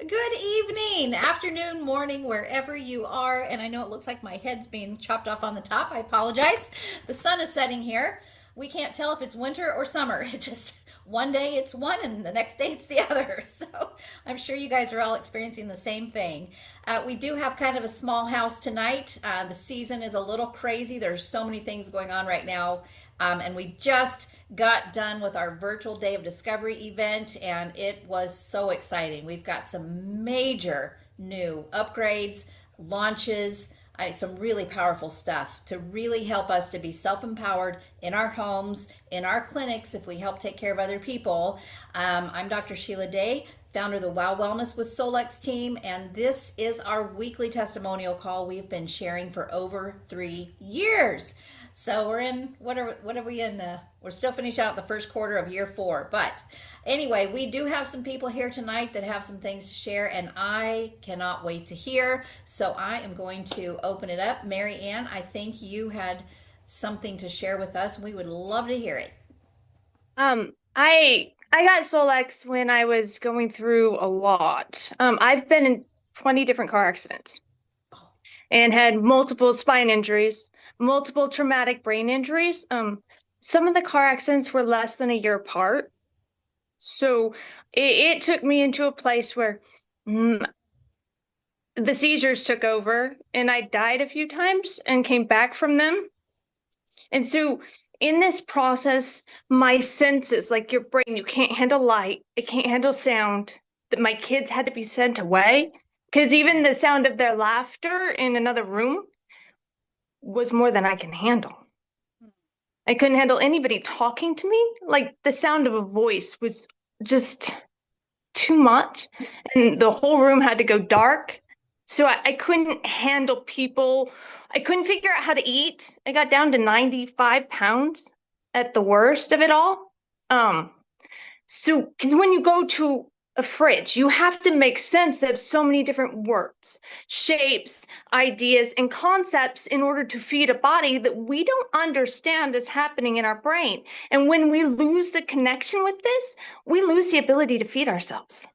Good evening, afternoon, morning, wherever you are. And I know it looks like my head's being chopped off on the top. I apologize. The sun is setting here. We can't tell if it's winter or summer. It just one day it's one and the next day it's the other. So I'm sure you guys are all experiencing the same thing. We do have kind of a small house tonight. The season is a little crazy. There's so many things going on right now. And we just got done with our virtual Day of Discovery event, and it was so exciting. We've got some major new upgrades, launches, some really powerful stuff to really help us to be self empowered in our homes, in our clinics, if we help take care of other people. I'm Dr. Sheila Day, founder of the Wow Wellness with Solex team, and this is our weekly testimonial call we've been sharing for over 3 years. So we're in what are we in the we're still finishing out the first quarter of year 4. But anyway, we do have some people here tonight that have some things to share, and I cannot wait to hear. So I am going to open it up. Mary Ann, I think you had something to share with us. We would love to hear it. I got Solex when I was going through a lot. I've been in 20 different car accidents Oh, and had multiple spine injuries, multiple traumatic brain injuries. Some of the car accidents were less than a year apart. So it took me into a place where mm, the seizures took over and I died a few times and came back from them. And so in this process, my senses, like your brain, you can't handle light, it can't handle sound. That my kids had to be sent away because even the sound of their laughter in another room was more than I can handle. I couldn't handle anybody talking to me. Like the sound of a voice was just too much. And the whole room had to go dark. So I couldn't handle people. I couldn't figure out how to eat. I got down to 95 pounds at the worst of it all. Um, so 'cause when you go to a fridge, you have to make sense of so many different words, shapes, ideas, and concepts in order to feed a body that we don't understand is happening in our brain. And when we lose the connection with this, we lose the ability to feed ourselves.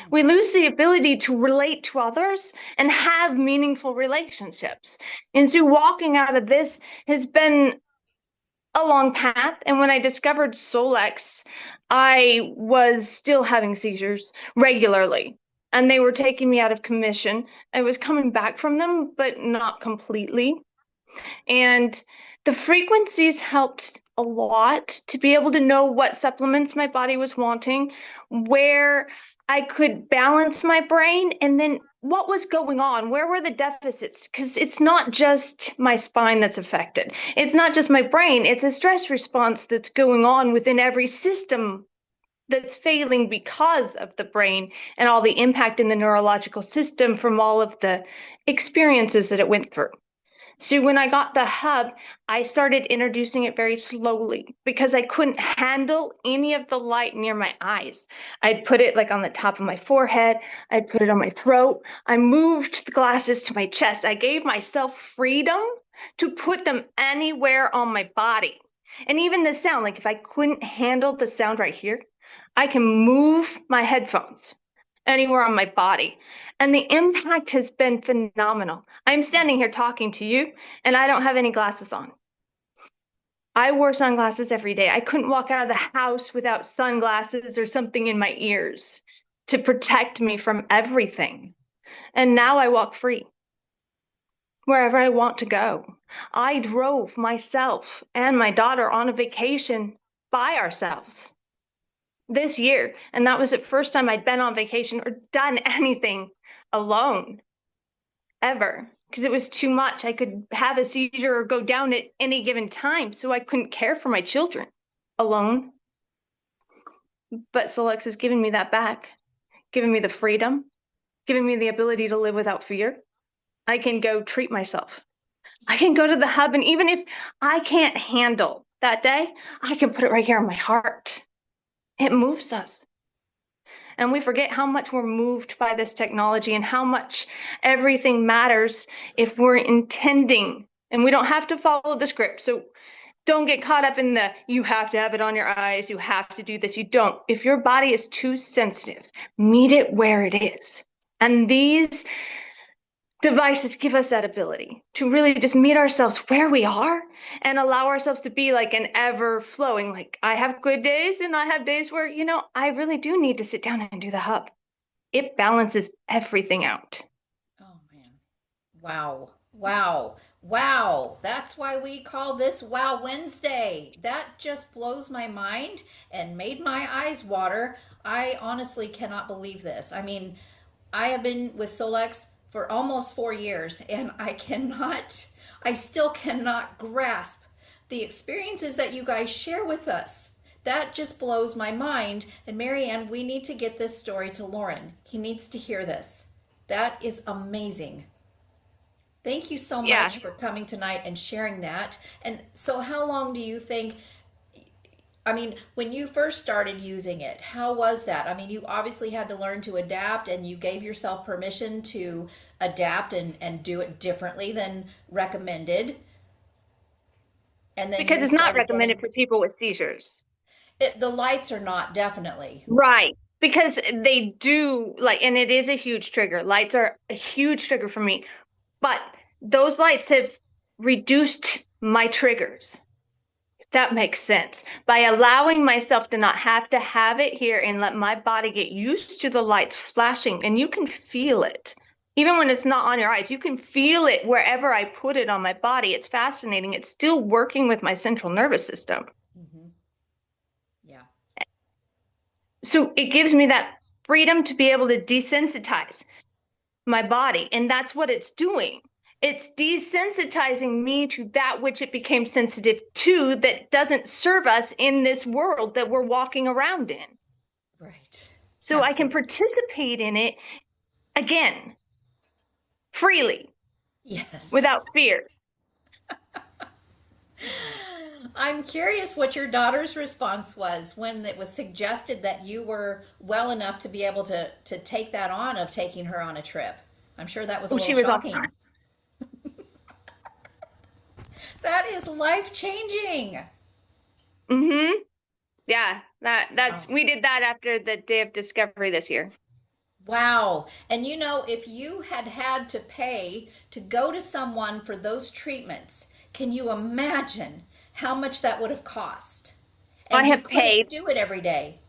We lose the ability to relate to others and have meaningful relationships. And so walking out of this has been a long path. And when I discovered Solex, I was still having seizures regularly. And they were taking me out of commission. I was coming back from them, but not completely. And the frequencies helped a lot to be able to know what supplements my body was wanting, where I could balance my brain, and then what was going on? Where were the deficits? Because it's not just my spine that's affected. It's not just my brain. It's a stress response that's going on within every system that's failing because of the brain and all the impact in the neurological system from all of the experiences that it went through. So when I got the hub, I started introducing it very slowly because I couldn't handle any of the light near my eyes. I'd put it like on the top of my forehead. I'd put it on my throat. I moved the glasses to my chest. I gave myself freedom to put them anywhere on my body. And even the sound, like if I couldn't handle the sound right here, I can move my headphones anywhere on my body. And the impact has been phenomenal. I'm standing here talking to you, and I don't have any glasses on. I wore sunglasses every day. I couldn't walk out of the house without sunglasses or something in my ears to protect me from everything. And now I walk free wherever I want to go. I drove myself and my daughter on a vacation by ourselves this year. And that was the first time I'd been on vacation or done anything alone ever because it was too much. I could have a seizure or go down at any given time, so I couldn't care for my children alone. But Solex has given me that back, given me the freedom, given me the ability to live without fear. I can go treat myself. I can go to the hub, and even if I can't handle that day, I can put it right here on my heart. It moves us. And we forget how much we're moved by this technology and how much everything matters if we're intending. And we don't have to follow the script. So Don't get caught up in the you have to have it on your eyes, you have to do this. You don't. If your body is too sensitive, meet it where it is. And these devices give us that ability to really just meet ourselves where we are and allow ourselves to be like an ever flowing. Like I have good days and I have days where, I really do need to sit down and do the hub. It balances everything out. Oh man. Wow. Wow. Wow. That's why we call this Wow Wednesday. That just blows my mind and made my eyes water. I honestly cannot believe this. I mean, I have been with Solex for almost 4 years and I still cannot grasp the experiences that you guys share with us. That just blows my mind. And Marianne, we need to get this story to Lauren. He needs to hear this. That is amazing. Thank you so Yeah. much for coming tonight and sharing that. And so, how long do you think? I mean, when you first started using it, how was that? I mean, you obviously had to learn to adapt and you gave yourself permission to adapt and do it differently than recommended. And then Because you it's not started recommended getting for people with seizures. the lights are not definitely. Right. Because they do like, and it is a huge trigger. Lights are a huge trigger for me. But those lights have reduced my triggers. If that makes sense. By allowing myself to not have to have it here and let my body get used to the lights flashing, and you can feel it. Even when it's not on your eyes, you can feel it wherever I put it on my body. It's fascinating. It's still working with my central nervous system. Hmm. Yeah. So it gives me that freedom to be able to desensitize my body. And that's what it's doing. It's desensitizing me to that which it became sensitive to that doesn't serve us in this world that we're walking around in. Right. So I can Absolutely. participate in it again, freely, Yes. without fear. I'm curious what your daughter's response was when it was suggested that you were well enough to be able to take that on of taking her on a trip. I'm sure that was a Oh, little she was all shocking. done. That is life changing. Mm-hmm. Yeah, that's Wow. we did that after the day of discovery this year. Wow. And if you had had to pay to go to someone for those treatments, can you imagine how much that would have cost? I And you have paid couldn't do it every day.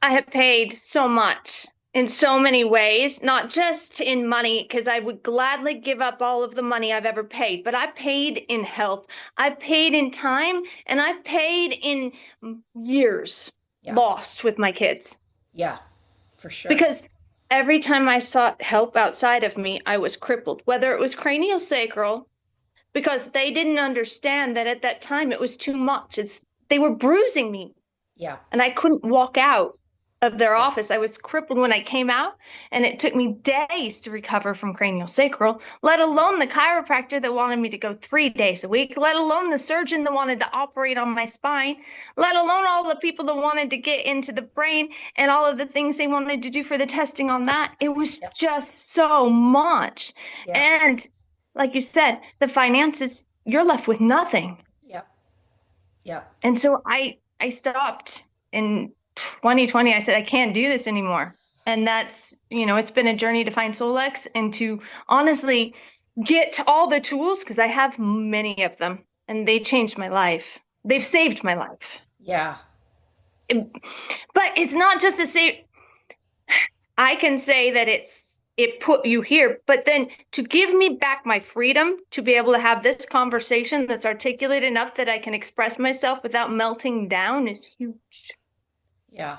I have paid so much in so many ways, not just in money, because I would gladly give up all of the money I've ever paid, but I paid in health, I've paid in time, and I've paid in years Yeah. lost with my kids. Yeah, for sure. Because every time I sought help outside of me, I was crippled, whether it was cranial sacral, because they didn't understand that at that time it was too much. They were bruising me Yeah. and I couldn't walk out of their Yeah. office. I was crippled when I came out, and it took me days to recover from cranial sacral, let alone the chiropractor that wanted me to go 3 days a week, let alone the surgeon that wanted to operate on my spine, let alone all the people that wanted to get into the brain and all of the things they wanted to do for the testing on that. It was Yeah. just so much. Yeah. And like you said, the finances, you're left with nothing. Yeah. Yeah. And so I stopped in 2020. I said I can't do this anymore. And that's, it's been a journey to find Solex and to honestly get all the tools because I have many of them and they changed my life. They've saved my life. Yeah. But it's not just to say I can say that it put you here, but then to give me back my freedom to be able to have this conversation that's articulate enough that I can express myself without melting down is huge. Yeah.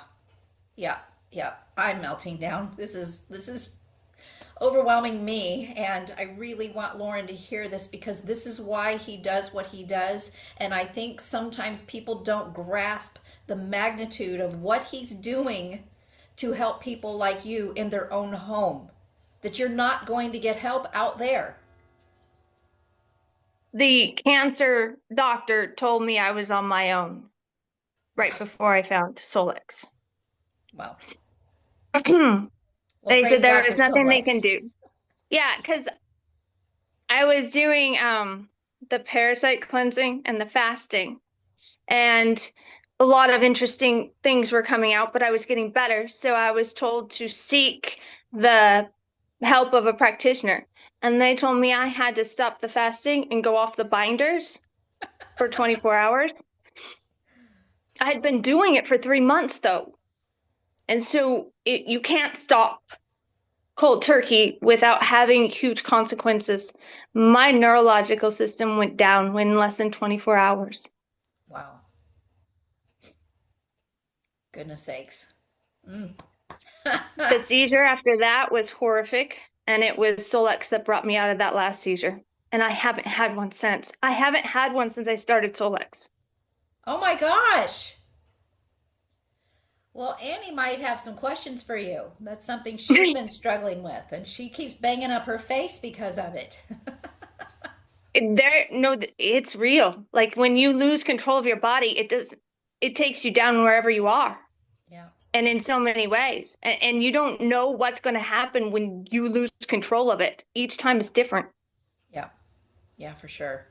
Yeah. Yeah. I'm melting down. This is overwhelming me, and I really want Lauren to hear this because this is why he does what he does. And I think sometimes people don't grasp the magnitude of what he's doing to help people like you in their own home. That you're not going to get help out there. The cancer doctor told me I was on my own right before I found Solex. Well, well, They said praise there God was for nothing they can Solex. do. Yeah, because I was doing the parasite cleansing and the fasting. And a lot of interesting things were coming out, but I was getting better. So I was told to seek the help of a practitioner. And they told me I had to stop the fasting and go off the binders for 24 hours. I had been doing it for 3 months though. And so you can't stop cold turkey without having huge consequences. My neurological system went down in less than 24 hours. Wow. Goodness sakes. Mm. The seizure after that was horrific, and it was Solex that brought me out of that last seizure. And I haven't had one since. I haven't had one since I started Solex. Oh my gosh. Well, Annie might have some questions for you. That's something she's been struggling with, and she keeps banging up her face because of it. No, it's real. Like when you lose control of your body, it takes you down wherever you are, Yeah, and in so many ways. And you don't know what's going to happen when you lose control of it. Each time is different. yeah, yeah, for sure.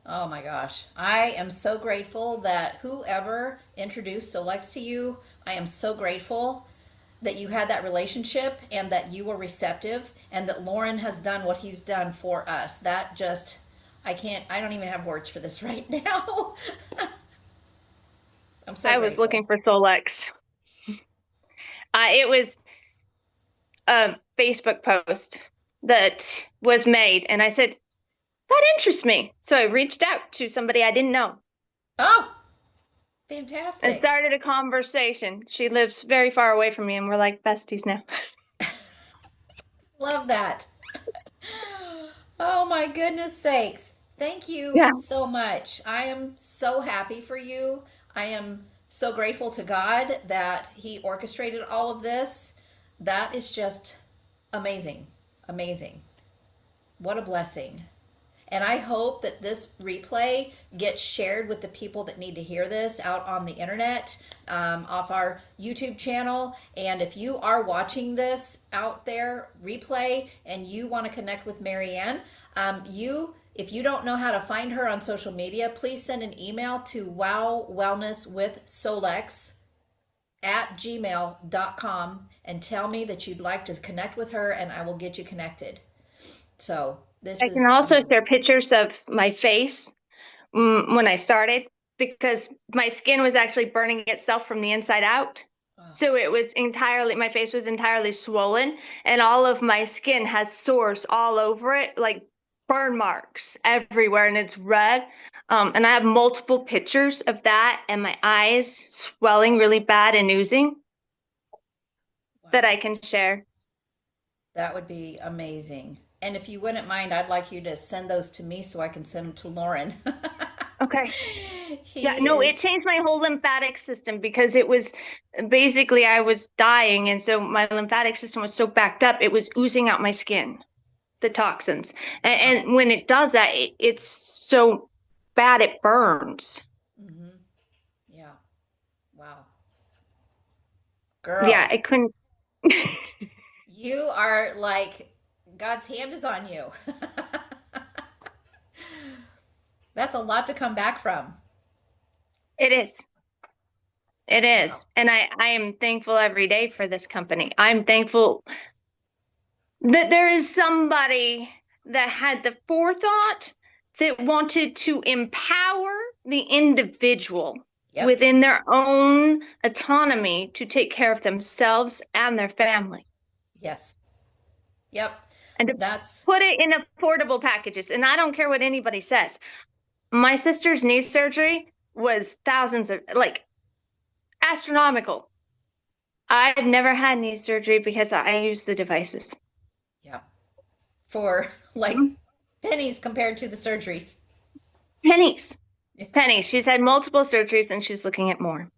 Oh my gosh. I am so grateful that whoever introduced Solex to you, I am so grateful that you had that relationship and that you were receptive and that Lauren has done what he's done for us. That just, I don't even have words for this right now. I'm so I was looking grateful. for Solex. It was a Facebook post that was made, and I said, that interests me. So I reached out to somebody I didn't know Oh, and fantastic. started a conversation. She lives very far away from me, and we're like besties now. Love that. Oh my goodness sakes. Thank you Yeah, so much. I am so happy for you. I am so grateful to God that He orchestrated all of this. That is just amazing. Amazing. What a blessing. And I hope that this replay gets shared with the people that need to hear this out on the internet, off our YouTube channel. And if you are watching this out there, replay, and you want to connect with Marianne, if you don't know how to find her on social media, please send an email to wowwellnesswithsolex@gmail.com and tell me that you'd like to connect with her, and I will get you connected. So this I can is also amazing. share pictures of my face when I started because my skin was actually burning itself from the inside out. Oh, So it was entirely, my face was entirely swollen, and all of my skin has sores all over it, like burn marks everywhere, and it's red. And I have multiple pictures of that, and my eyes swelling really bad and oozing that wow. I can share. That would be amazing. And if you wouldn't mind, I'd like you to send those to me so I can send them to Lauren. Okay. Yeah, He no, it is, changed my whole lymphatic system because it was basically I was dying, and so my lymphatic system was so backed up, it was oozing out my skin, the toxins. wow. And when it does that, it's so bad it burns. Hmm. Yeah, wow. Yeah, Girl, I couldn't. you are like God's hand is on you. That's a lot to come back from. It is. It Wow. is. And I am thankful every day for this company. I'm thankful that there is somebody that had the forethought that wanted to empower the individual Yep. within their own autonomy to take care of themselves and their family Yes. Yep. and to That's, put it in affordable packages. And I don't care what anybody says. My sister's knee surgery was thousands of, like, astronomical. I've never had knee surgery because I use the devices. yep. For like Mhm. pennies compared to the surgeries. Pennies. Pennies. She's had multiple surgeries and she's looking at more.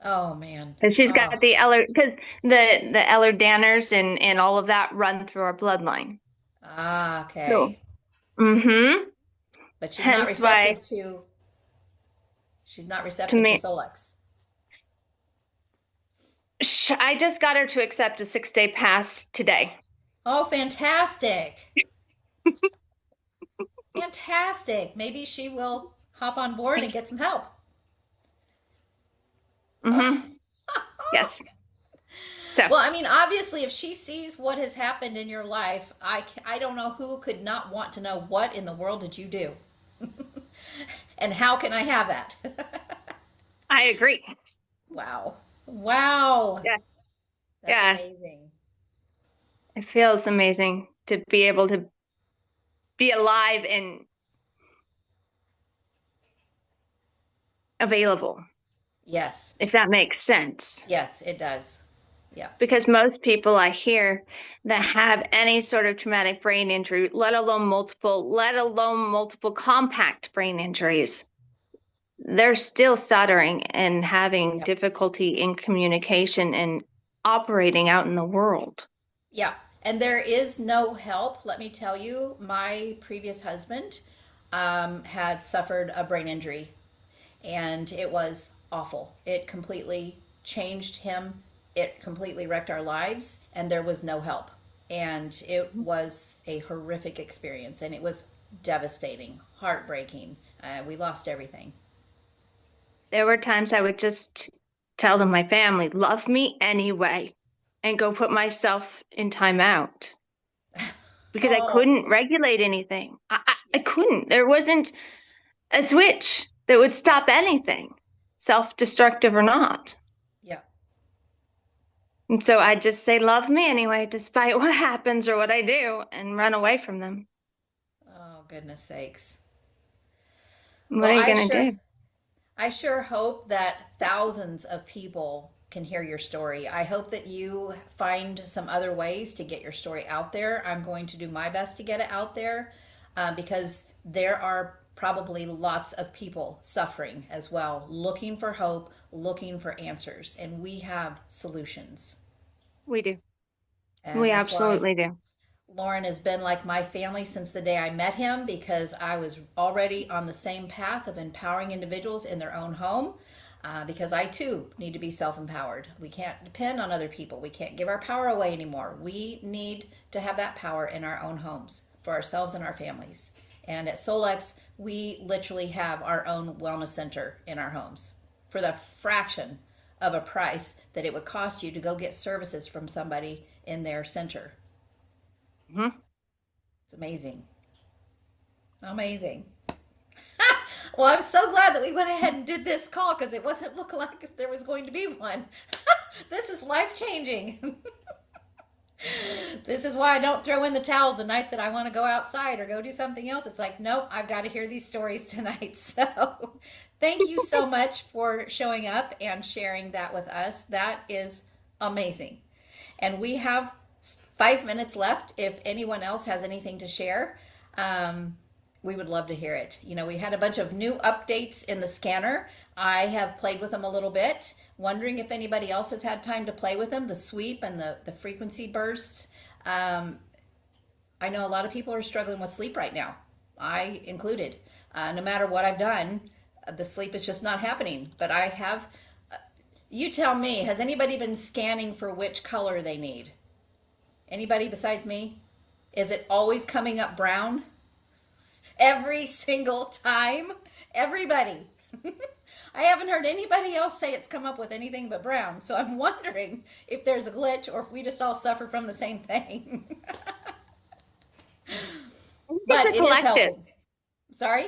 Oh man. And she's got Oh. the Eller because the Ehlers-Daners and all of that run through our bloodline. Ah, So, okay. mm-hmm. But Hence why she's not to receptive to me, Solex. I just got her to accept a 6-day pass today. Oh, fantastic. Fantastic. Maybe she will hop on board and get some help. Mm-hmm. Yes. So Well, I mean, obviously, if she sees what has happened in your life, I don't know who could not want to know what in the world did you do and how can I have that? I agree. Wow. Wow. Yeah. That's Yeah. amazing. It feels amazing to be able to be alive and available, Yes. if that makes sense. Yes, it does. Yeah. Because most people I hear that have any sort of traumatic brain injury, let alone multiple compact brain injuries, they're still stuttering and having Yep. difficulty in communication and operating out in the world. Yeah. And there is no help. Let me tell you, my previous husband had suffered a brain injury and it was awful. It completely changed him. It completely wrecked our lives, and there was no help. And it was a horrific experience, and it was devastating, heartbreaking. We lost everything. There were times I would just tell them my family, love me anyway, and go put myself in timeout because I Oh, couldn't regulate anything. I yeah, couldn't. There wasn't a switch that would stop anything, self-destructive or not. yeah. And so I just say, love me anyway, despite what happens or what I do, and run away from them. Oh, goodness sakes. What Well, are you going to do? I sure hope that thousands of people can hear your story. I hope that you find some other ways to get your story out there. I'm going to do my best to get it out there because there are probably lots of people suffering as well, looking for hope, looking for answers, and we have solutions. We do. And We that's why absolutely do. Lauren has been like my family since the day I met him because I was already on the same path of empowering individuals in their own home. Because I too need to be self empowered. We can't depend on other people. We can't give our power away anymore. We need to have that power in our own homes for ourselves and our families. And at Solex, we literally have our own wellness center in our homes for the fraction of a price that it would cost you to go get services from somebody in their center. Mhm. It's amazing. Amazing. Well, I'm so glad that we went ahead and did this call because it wasn't looking like if there was going to be one. This is life changing. This is why I don't throw in the towels the night that I want to go outside or go do something else. It's like, nope, I've got to hear these stories tonight. So, thank you so much for showing up and sharing that with us. That is amazing. And we have 5 minutes left. If anyone else has anything to share, we would love to hear it. You know, we had a bunch of new updates in the scanner. I have played with them a little bit, wondering if anybody else has had time to play with them, the sweep and the frequency bursts. Um, I know a lot of people are struggling with sleep right now, I included. No matter what I've done, the sleep is just not happening. But I have, you tell me, has anybody been scanning for which color they need? Anybody besides me? Is it always coming up brown? Every single time? Everybody. I haven't heard anybody else say it's come up with anything but brown. So I'm wondering if there's a glitch or if we just all suffer from the same thing. I think But it's a it is collective. helping. Sorry?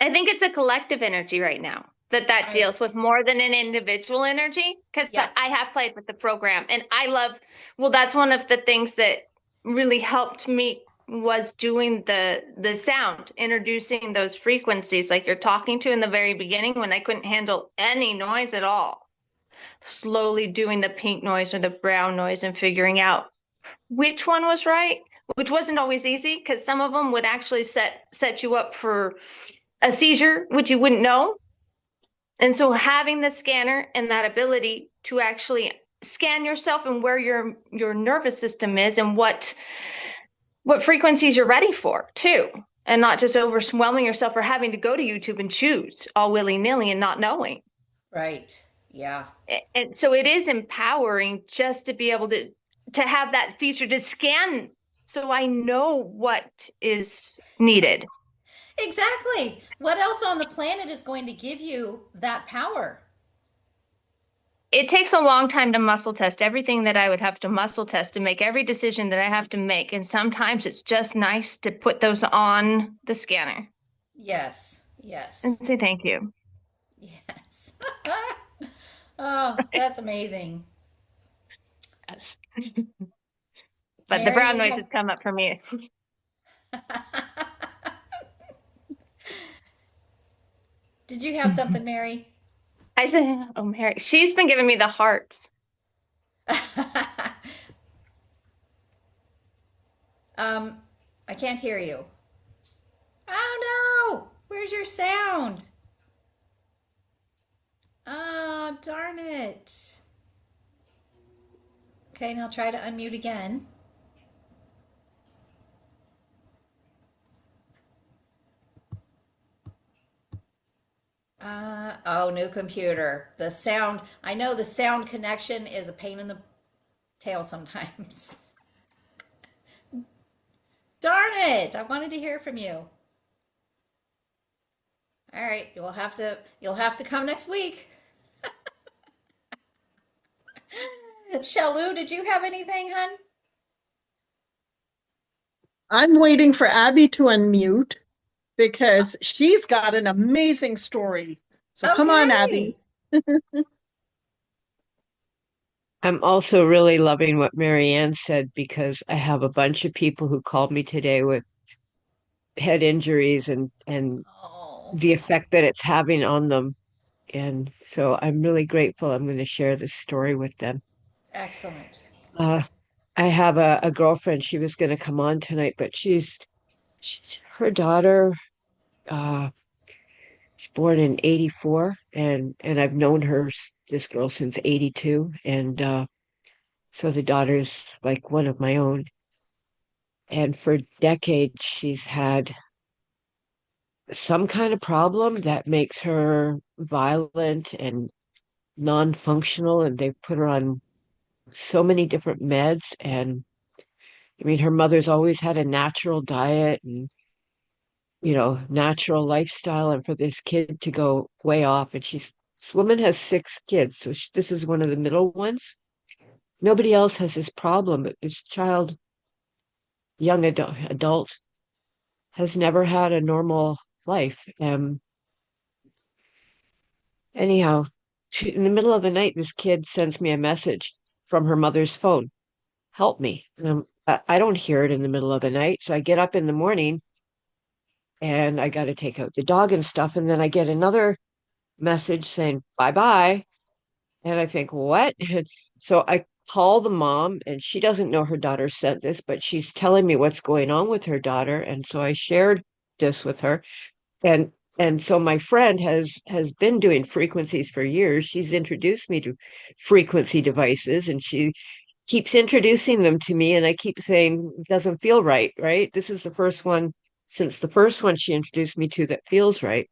I think it's a collective energy right now that I, deals with more than an individual energy. Because yeah, I have played with the program and I love, well, that's one of the things that really helped me was doing the sound, introducing those frequencies like you're talking to in the very beginning when I couldn't handle any noise at all. Slowly doing the pink noise or the brown noise and figuring out which one was right, which wasn't always easy because some of them would actually set you up for a seizure, which you wouldn't know. And so having the scanner and that ability to actually scan yourself and where your nervous system is and what frequencies you're ready for too. And not just overwhelming yourself or having to go to YouTube and choose all willy-nilly and not knowing. right. Yeah. And so it is empowering just to be able to have that feature to scan so I know what is needed. Exactly. What else on the planet is going to give you that power? It takes a long time to muscle test everything that I would have to muscle test to make every decision that I have to make. And sometimes it's just nice to put those on the scanner Yes. Yes. and say thank you. Yes. Oh, that's amazing. Yes. But the Mary, brown you noises come up for me. have. Did you have something, Mary? I said, oh, Mary, she's been giving me the hearts. um, I can't hear you. Oh no! Where's your sound? Oh, darn it. Okay, now try to unmute again. Oh, new computer. The sound, I know the sound connection is a pain in the tail sometimes. Darn it! I wanted to hear from you. All right, you'll have to come next week. Shalou, did you have anything, hun? I'm waiting for Abby to unmute because she's got an amazing story. So come on, Abby. Okay. I'm also really loving what Marianne said because I have a bunch of people who called me today with head injuries and Oh, the effect that it's having on them. And so I'm really grateful. I'm going to share this story with them. excellent. Uh, I have a girlfriend. She was going to come on tonight, but she's her daughter. Uh, she's born in '84, and I've known this girl since '82, and so the daughter's like one of my own. And for decades, she's had some kind of problem that makes her violent and non-functional. And they put her on so many different meds. And I mean, her mother's always had a natural diet and, natural lifestyle. And for this kid to go way off, and this woman has 6 kids. So this is one of the middle ones. Nobody else has this problem, but this child, young adult has never had a normal life. Anyhow, in the middle of the night, this kid sends me a message from her mother's phone. Help me. And I don't hear it in the middle of the night. So I get up in the morning and I got to take out the dog and stuff. And then I get another message saying, bye bye. And I think, what? So I call the mom and she doesn't know her daughter sent this, but she's telling me what's going on with her daughter. And so I shared this with her. And and so my friend has been doing frequencies for years. She's introduced me to frequency devices and she keeps introducing them to me and I keep saying it doesn't feel right, right? This is the first one since the first one she introduced me to that feels right.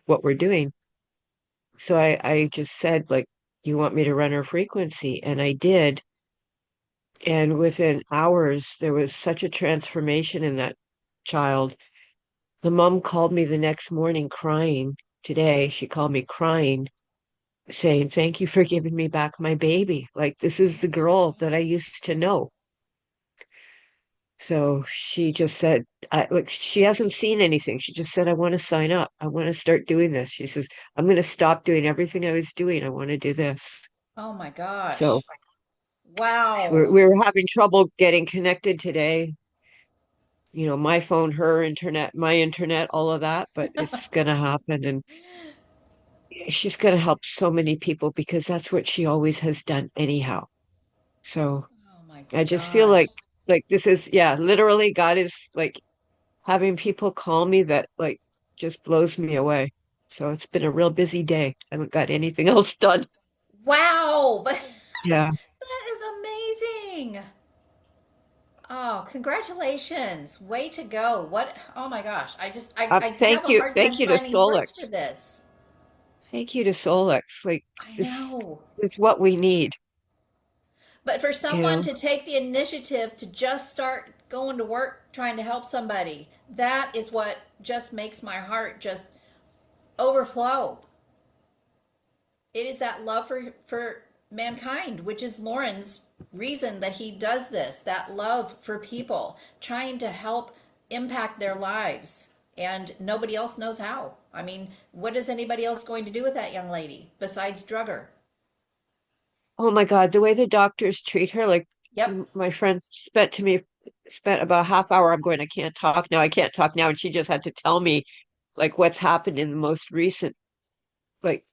What we're doing. So I just said, like, you want me to run her frequency? And I did. And within hours, there was such a transformation in that child. The mom called me the next morning crying. Today, she called me crying, saying, thank you for giving me back my baby. Like, this is the girl that I used to know. So she just said, like, she hasn't seen anything. She just said, I want to sign up. I want to start doing this. She says, I'm going to stop doing everything I was doing. I want to do this. Oh my So gosh. we're, Wow. we were having trouble getting connected today. My phone, her internet, my internet, all of that, but it's going to happen. And she's going to help so many people because that's what she always has done anyhow. So Oh my I just feel gosh. like this is, yeah, literally God is like having people call me that like just blows me away. So it's been a real busy day. I haven't got anything else done. Wow. But Yeah. that is amazing. Oh, congratulations. Way to go. What? Oh my gosh. I have Thank a you. hard time Thank you to finding words for Solix. this. Thank you to Solix. Like I this know. is what we need. But for you someone know. to take the initiative to just start going to work trying to help somebody, that is what just makes my heart just overflow. It is that love for mankind, which is Lauren's reason that he does this. That love for people, trying to help impact their lives, and nobody else knows how. I mean, what is anybody else going to do with that young lady besides drug her? Oh my God, the way the doctors treat her, like Yep, my friend spent about a half hour. I'm going, I can't talk now. I can't talk now. And she just had to tell me like what's happened in the most recent, like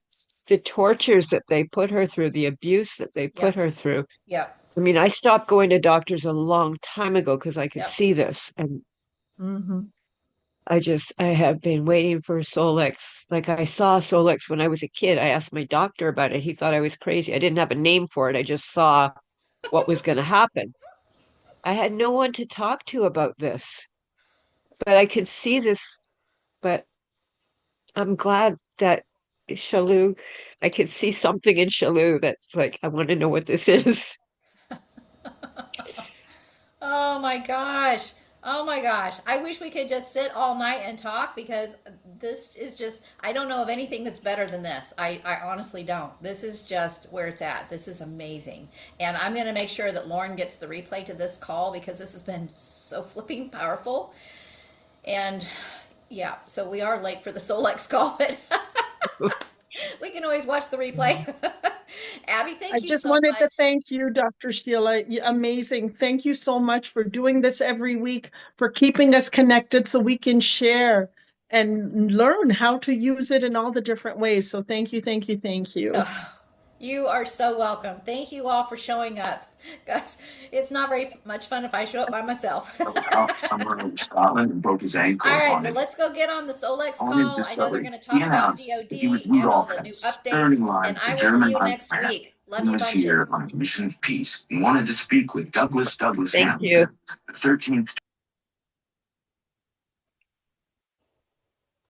the tortures that they put her through, the abuse that they put yep, her through. yep, I mean, I stopped going to doctors a long time ago because I could yep. see this. And Hmm. I have been waiting for Solex. Like I saw Solex when I was a kid. I asked my doctor about it. He thought I was crazy. I didn't have a name for it. I just saw what was going to happen. I had no one to talk to about this, but I could see this. But I'm glad that Shalou, I could see something in Shalou that's like, I want to know what this is. Oh my gosh. Oh my gosh. I wish we could just sit all night and talk because this is just, I don't know of anything that's better than this. I honestly don't. This is just where it's at. This is amazing. And I'm going to make sure that Lauren gets the replay to this call because this has been so flipping powerful. And yeah, so we are late for the Solex call, but we can always watch the replay. Abby, I thank you just so wanted to much. thank you, Dr. Sheila. Amazing. Thank you so much for doing this every week, for keeping us connected so we can share and learn how to use it in all the different ways. So thank you, thank you, thank you. Oh, you are so welcome. Thank you all for showing up. Guys, it's not very much fun if I show up by myself. Out somewhere over Scotland and broke his All ankle right, on well, it. let's go get on the Solex Only call. I know they're discovery. going to He talk about announced that he was DOD and all Rudolph the new Hess, third updates, in line and for the I will see German you next Reichswehr. week. Love He you was here bunches. on a mission of peace. He wanted to speak with Douglas Thank you. Hamilton, the 13th